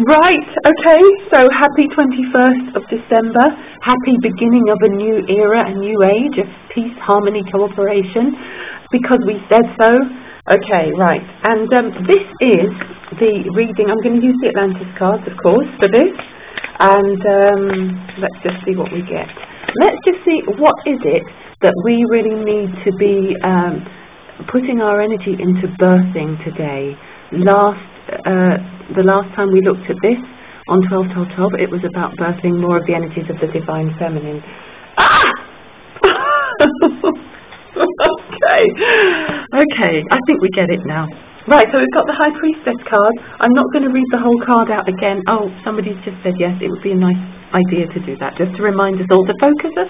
Right, okay, so happy 21st of December, happy beginning of a new era, a new age of peace, harmony, cooperation, because we said so. Okay, right, and this is the reading. I'm going to use the Atlantis cards, of course, for this, and let's just see what we get. Let's just see what is it that we really need to be putting our energy into birthing today. The last time we looked at this on 12, it was about birthing more of the energies of the divine feminine. Okay, I think we get it now. Right, so we've got the High Priestess card. I'm not going to read the whole card out again. Oh, somebody's just said yes, it would be a nice idea to do that, just to remind us all to focus us.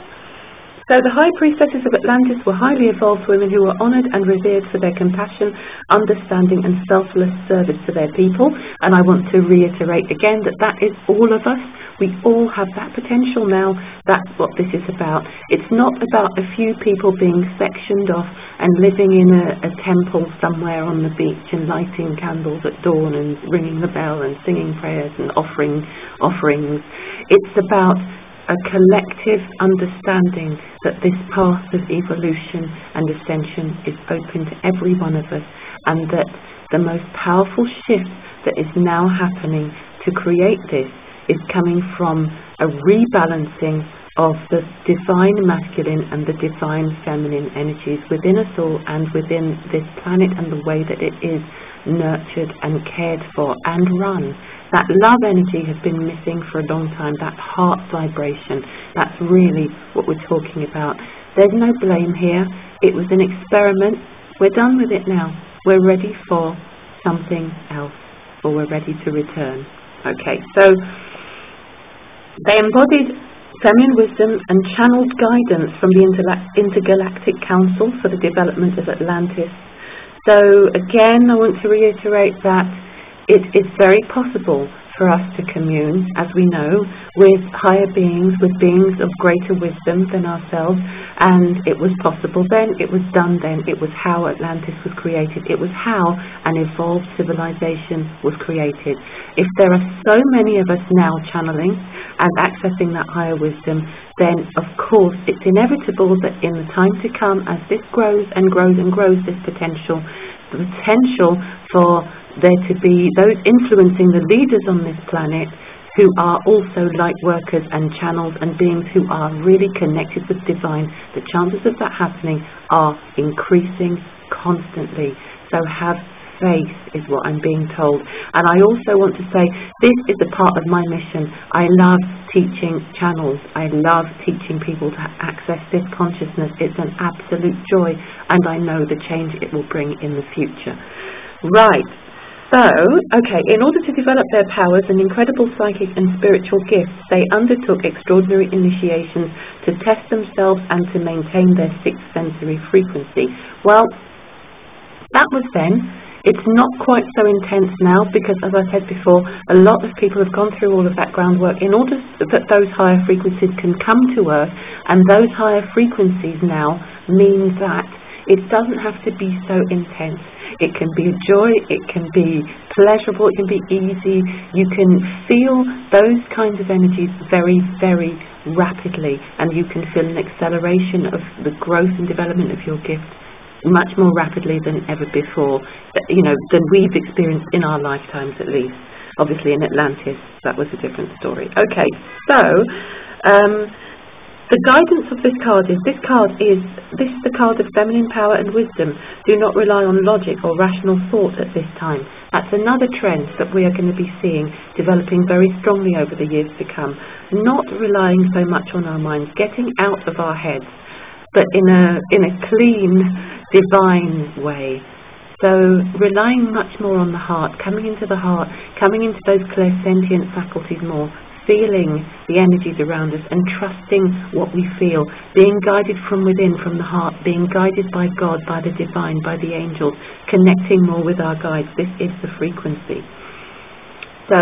So the High Priestesses of Atlantis were highly evolved women who were honoured and revered for their compassion, understanding and selfless service to their people. And I want to reiterate again that that is all of us. We all have that potential now. That's what this is about. It's not about a few people being sectioned off and living in a temple somewhere on the beach and lighting candles at dawn and ringing the bell and singing prayers and offering offerings. It's about a collective understanding that this path of evolution and ascension is open to every one of us, and that the most powerful shift that is now happening to create this is coming from a rebalancing of the divine masculine and the divine feminine energies within us all and within this planet, and the way that it is nurtured and cared for and run. That love energy has been missing for a long time, that heart vibration. That's really what we're talking about. There's no blame here. It was an experiment. We're done with it now. We're ready for something else, or we're ready to return. Okay, so they embodied feminine wisdom and channeled guidance from the Intergalactic Council for the development of Atlantis. So again, I want to reiterate that it is very possible for us to commune, as we know, with higher beings, with beings of greater wisdom than ourselves, and it was possible then, it was done then, it was how Atlantis was created, it was how an evolved civilization was created. If there are so many of us now channeling and accessing that higher wisdom, then of course it's inevitable that in the time to come, as this grows and grows and grows, this potential, the potential for there to be those influencing the leaders on this planet who are also light workers and channels and beings who are really connected with divine, the chances of that happening are increasing constantly. So have faith is what I'm being told. And I also want to say this is a part of my mission. I love teaching channels. I love teaching people to access this consciousness. It's an absolute joy, and I know the change it will bring in the future. Right. So, okay, in order to develop their powers and incredible psychic and spiritual gifts, they undertook extraordinary initiations to test themselves and to maintain their sixth sensory frequency. Well, that was then. It's not quite so intense now because, as I said before, a lot of people have gone through all of that groundwork in order that those higher frequencies can come to Earth, and those higher frequencies now mean that it doesn't have to be so intense. It can be a joy, it can be pleasurable, it can be easy. You can feel those kinds of energies very, very rapidly, and you can feel an acceleration of the growth and development of your gift much more rapidly than ever before, than we've experienced in our lifetimes at least. Obviously in Atlantis, that was a different story. Okay, so the guidance of this card is the card of feminine power and wisdom. Do not rely on logic or rational thought at this time. That's another trend that we are going to be seeing developing very strongly over the years to come. Not relying so much on our minds, getting out of our heads, but in a clean, divine way. So relying much more on the heart, coming into the heart, coming into those clairsentient faculties more, feeling the energies around us and trusting what we feel, being guided from within, from the heart, being guided by God, by the divine, by the angels, connecting more with our guides. This is the frequency. So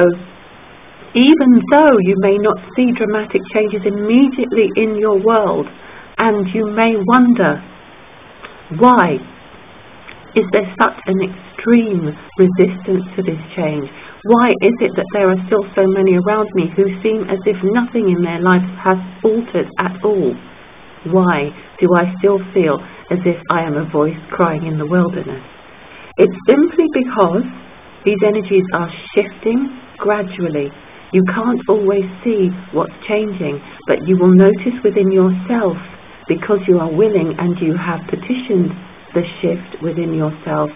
even though you may not see dramatic changes immediately in your world, and you may wonder, why is there such an extreme resistance to this change? Why is it that there are still so many around me who seem as if nothing in their lives has altered at all? Why do I still feel as if I am a voice crying in the wilderness? It's simply because these energies are shifting gradually. You can't always see what's changing, but you will notice within yourself, because you are willing and you have petitioned the shift within yourself,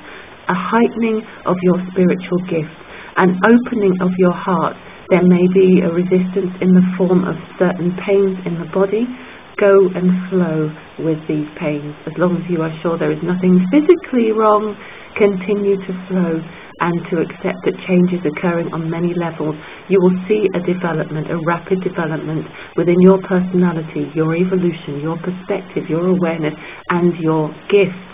a heightening of your spiritual gifts, an opening of your heart. There may be a resistance in the form of certain pains in the body. Go and flow with these pains. As long as you are sure there is nothing physically wrong, continue to flow and to accept that change is occurring on many levels. You will see a development, a rapid development within your personality, your evolution, your perspective, your awareness, and your gifts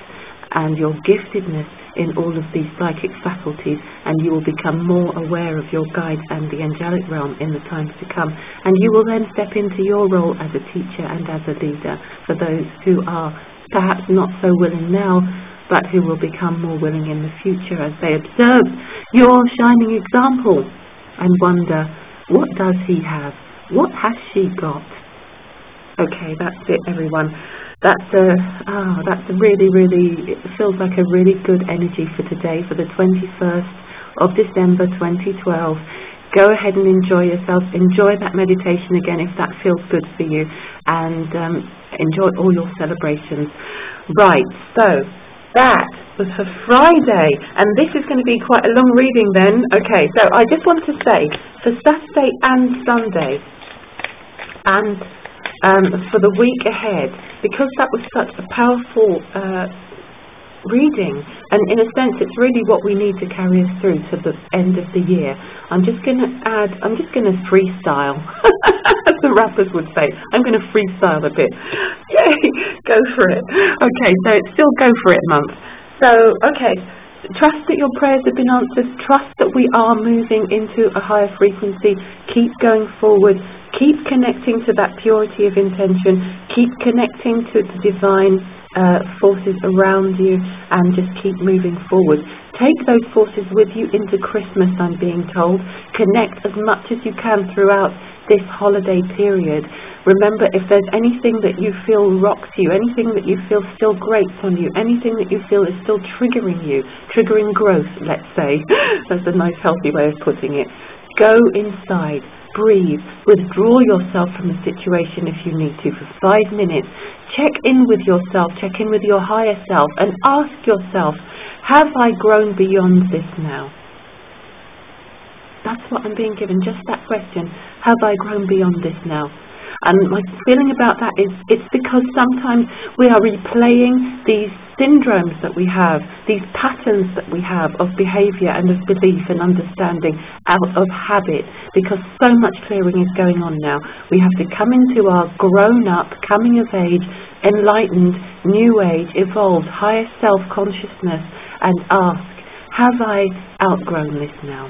and your giftedness in all of these psychic faculties, and you will become more aware of your guides and the angelic realm in the times to come, and you will then step into your role as a teacher and as a leader for those who are perhaps not so willing now, but who will become more willing in the future as they observe your shining example and wonder, what does he have? What has she got? Okay, that's it, everyone. That's a really, it feels like a really good energy for today, for the 21st of December 2012. Go ahead and enjoy yourself. Enjoy that meditation again if that feels good for you, and enjoy all your celebrations. Right, so that was for Friday, and this is going to be quite a long reading then. Okay, so I just want to say, for Saturday and Sunday, and for the week ahead, because that was such a powerful reading, and in a sense it's really what we need to carry us through to the end of the year. I'm just going to freestyle, as the rappers would say. I'm going to freestyle a bit. Yay, go for it. Okay, so it's still go for it month. So, okay, trust that your prayers have been answered. Trust that we are moving into a higher frequency. Keep going forward. Keep connecting to that purity of intention. Keep connecting to the divine forces around you, and just keep moving forward. Take those forces with you into Christmas, I'm being told. Connect as much as you can throughout this holiday period. Remember, if there's anything that you feel rocks you, anything that you feel still grates on you, anything that you feel is still triggering you, triggering growth, let's say, that's a nice healthy way of putting it, go inside. Breathe, withdraw yourself from the situation if you need to for 5 minutes. Check in with yourself, check in with your higher self, and ask yourself, have I grown beyond this now? That's what I'm being given, just that question. Have I grown beyond this now? And my feeling about that is it's because sometimes we are replaying these syndromes that we have, these patterns that we have of behavior and of belief and understanding out of habit, because so much clearing is going on now. We have to come into our grown up, coming of age, enlightened, new age, evolved, higher self-consciousness, and ask, have I outgrown this now?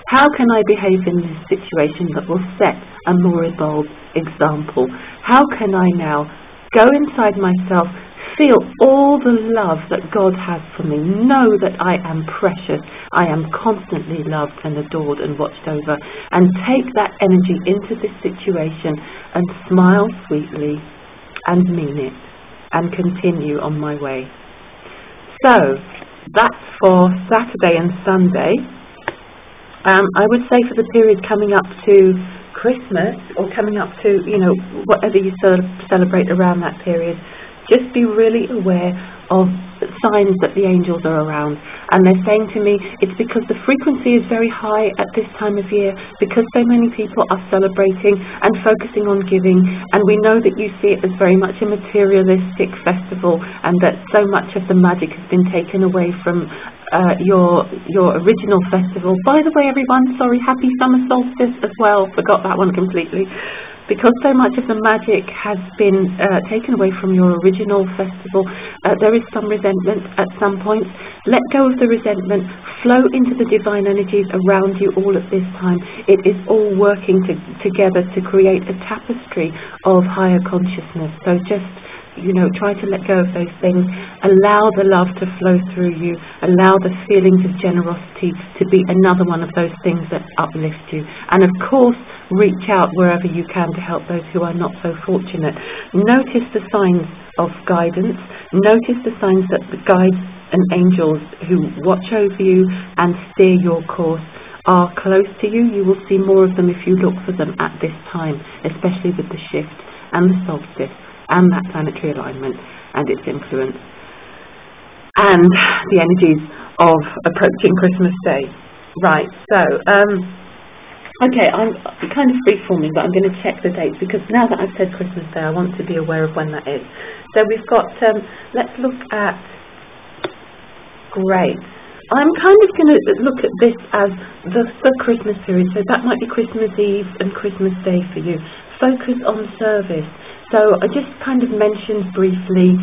How can I behave in this situation that will set a more evolved example? How can I now go inside myself, feel all the love that God has for me, know that I am precious, I am constantly loved and adored and watched over, and take that energy into this situation and smile sweetly and mean it and continue on my way. So that's for Saturday and Sunday. I would say for the period coming up to Christmas, or coming up to, whatever you celebrate around that period, just be really aware of signs that the angels are around. And they're saying to me, it's because the frequency is very high at this time of year, because so many people are celebrating and focusing on giving, and we know that you see it as very much a materialistic festival, and that so much of the magic has been taken away from your original festival. By the way, everyone, sorry, happy summer solstice as well, forgot that one completely. Because so much of the magic has been taken away from your original festival, there is some resentment at some point. Let go of the resentment, flow into the divine energies around you all at this time. It is all working together to create a tapestry of higher consciousness. So just you know, try to let go of those things. Allow the love to flow through you. Allow the feelings of generosity to be another one of those things that uplift you. And of course, reach out wherever you can to help those who are not so fortunate. Notice the signs of guidance. Notice the signs that the guides and angels who watch over you and steer your course are close to you. You will see more of them if you look for them at this time, especially with the shift and the solstice and that planetary alignment and its influence and the energies of approaching Christmas Day. Right, so okay, I'm kind of free-forming, but I'm going to check the dates, because now that I've said Christmas Day, I want to be aware of when that is. So we've got, let's look at, great. I'm kind of going to look at this as the Christmas period, so that might be Christmas Eve and Christmas Day for you. Focus on service. So I just kind of mentioned briefly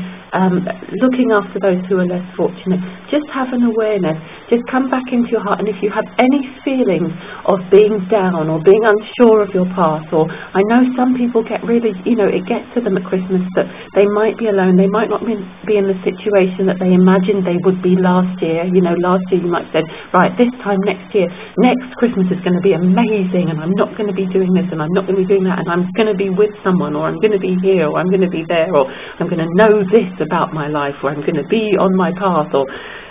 looking after those who are less fortunate. Just have an awareness. Just come back into your heart, and if you have any feelings of being down or being unsure of your path, or I know some people get really, you know, it gets to them at Christmas that they might be alone, they might not be in the situation that they imagined they would be last year. You know, last year you might have said, right, this time next year, next Christmas is going to be amazing, and I'm not going to be doing this, and I'm not going to be doing that, and I'm going to be with someone, or I'm going to be here, or I'm going to be there, or I'm going to know this about my life, or I'm going to be on my path, or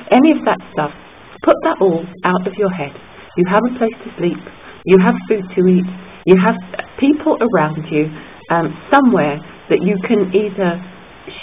any of that stuff. Put that all out of your head. You have a place to sleep, you have food to eat, you have people around you, somewhere that you can either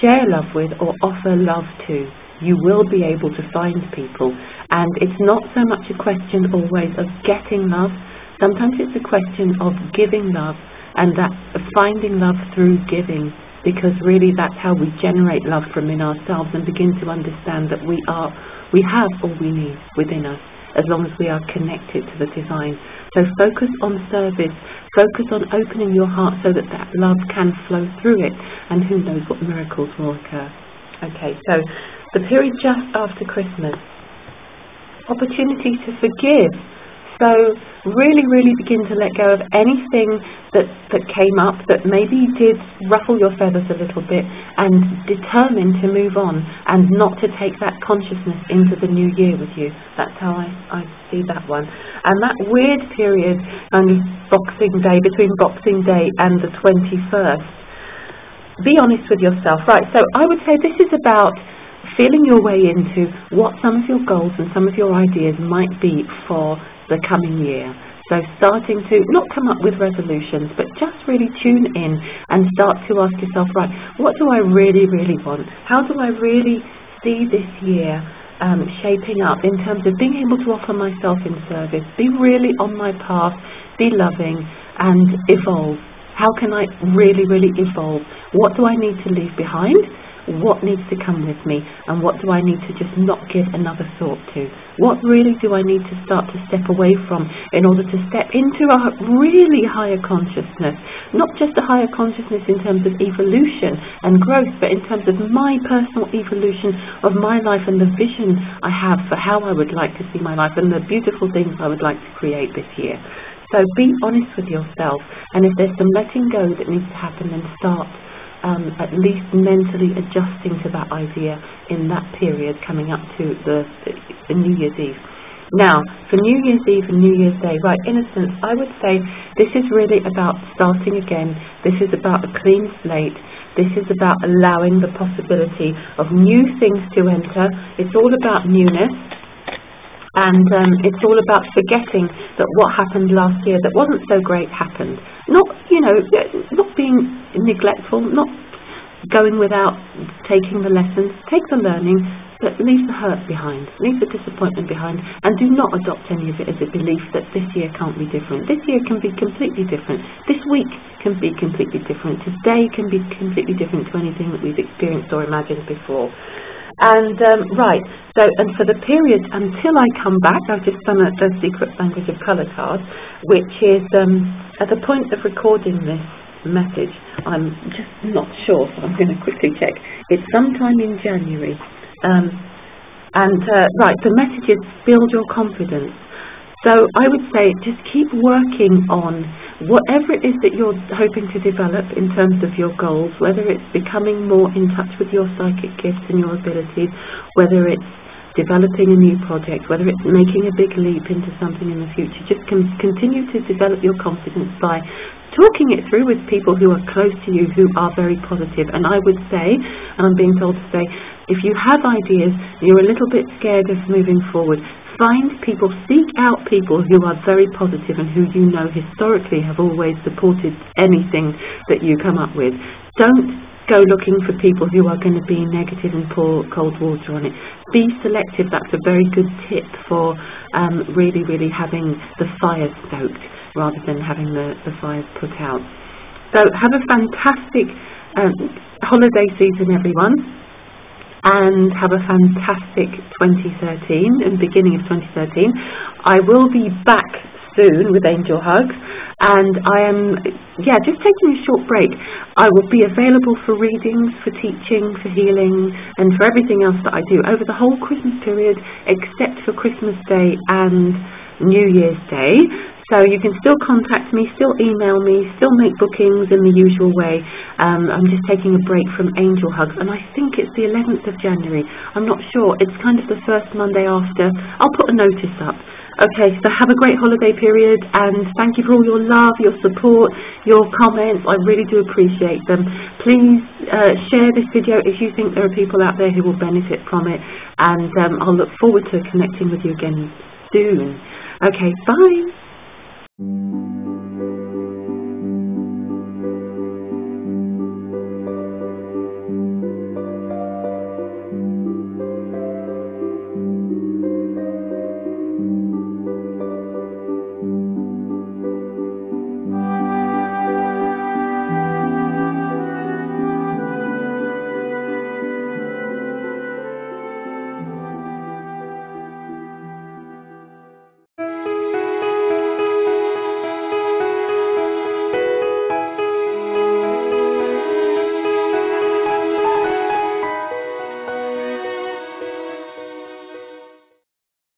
share love with or offer love to. You will be able to find people, and it's not so much a question always of getting love. Sometimes it's a question of giving love, and that finding love through giving, because really that's how we generate love from in ourselves and begin to understand that we have all we need within us, as long as we are connected to the divine. So focus on service, focus on opening your heart so that that love can flow through it, and who knows what miracles will occur. Okay, so the period just after Christmas, opportunity to forgive. So really, really begin to let go of anything that came up that maybe did ruffle your feathers a little bit, and determine to move on and not to take that consciousness into the new year with you. That's how I see that one. And that weird period, Boxing Day, between Boxing Day and the 21st, be honest with yourself. Right, so I would say this is about feeling your way into what some of your goals and some of your ideas might be for the coming year. So starting to not come up with resolutions, but just really tune in and start to ask yourself, right, what do I really, really want? How do I really see this year shaping up in terms of being able to offer myself in service, be really on my path, be loving and evolve? How can I really, really evolve? What do I need to leave behind? What needs to come with me, and what do I need to just not give another thought to? What really do I need to start to step away from in order to step into a really higher consciousness? Not just a higher consciousness in terms of evolution and growth, but in terms of my personal evolution of my life and the vision I have for how I would like to see my life and the beautiful things I would like to create this year. So be honest with yourself, and if there's some letting go that needs to happen, then start at least mentally adjusting to that idea in that period coming up to the New Year's Eve. Now, for New Year's Eve and New Year's Day, right, in a sense, I would say this is really about starting again. This is about a clean slate. This is about allowing the possibility of new things to enter. It's all about newness. And it's all about forgetting that what happened last year that wasn't so great happened. Not, you know, not being neglectful, not going without taking the lessons. Take the learning, but leave the hurt behind, leave the disappointment behind, and do not adopt any of it as a belief that this year can't be different. This year can be completely different. This week can be completely different. Today can be completely different to anything that we've experienced or imagined before. And right, so and for the period until I come back, I've just done the Secret Language of Colour card, which is at the point of recording this message, I'm just not sure, so I'm going to quickly check. It's sometime in January. Right, the message is build your confidence. So I would say just keep working on whatever it is that you're hoping to develop in terms of your goals, whether it's becoming more in touch with your psychic gifts and your abilities, whether it's developing a new project, whether it's making a big leap into something in the future, just continue to develop your confidence by talking it through with people who are close to you, who are very positive. And I would say, and I'm being told to say, if you have ideas, you're a little bit scared of moving forward, find people, seek out people who are very positive and who you know historically have always supported anything that you come up with. Don't go looking for people who are going to be negative and pour cold water on it. Be selective. That's a very good tip for really, really having the fire stoked rather than having the fires put out. So have a fantastic holiday season, everyone, and have a fantastic 2013 and beginning of 2013. I will be back soon with Angel Hugs, and I am just taking a short break. I will be available for readings, for teaching, for healing, and for everything else that I do over the whole Christmas period, except for Christmas Day and New Year's Day. So you can still contact me, still email me, still make bookings in the usual way. I'm just taking a break from Angel Hugs, and I think it's the 11th of January. I'm not sure. It's kind of the first Monday after. I'll put a notice up. Okay, so have a great holiday period, and thank you for all your love, your support, your comments. I really do appreciate them. Please share this video if you think there are people out there who will benefit from it, and I'll look forward to connecting with you again soon. Okay, bye.